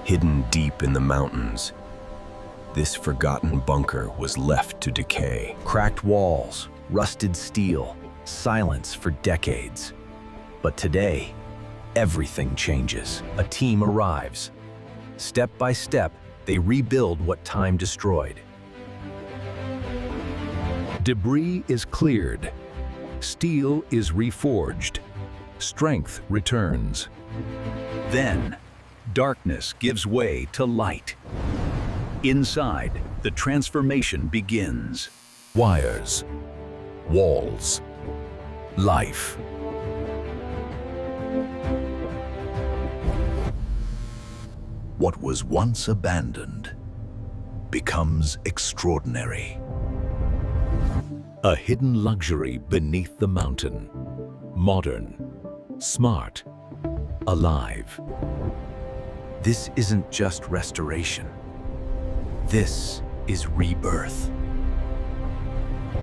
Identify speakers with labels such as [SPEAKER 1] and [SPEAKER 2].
[SPEAKER 1] Hidden deep in the mountains, this forgotten bunker was left to decay.
[SPEAKER 2] Cracked walls, rusted steel, silence for decades. But today, everything changes. A team arrives. Step by step, they rebuild what time destroyed.
[SPEAKER 3] Debris is cleared. Steel is reforged. Strength returns. Then, darkness gives way to light. Inside, the transformation begins. Wires, walls, life. What was once abandoned becomes extraordinary. A hidden luxury beneath the mountain. Modern, smart, alive.
[SPEAKER 2] This isn't just restoration. This is rebirth.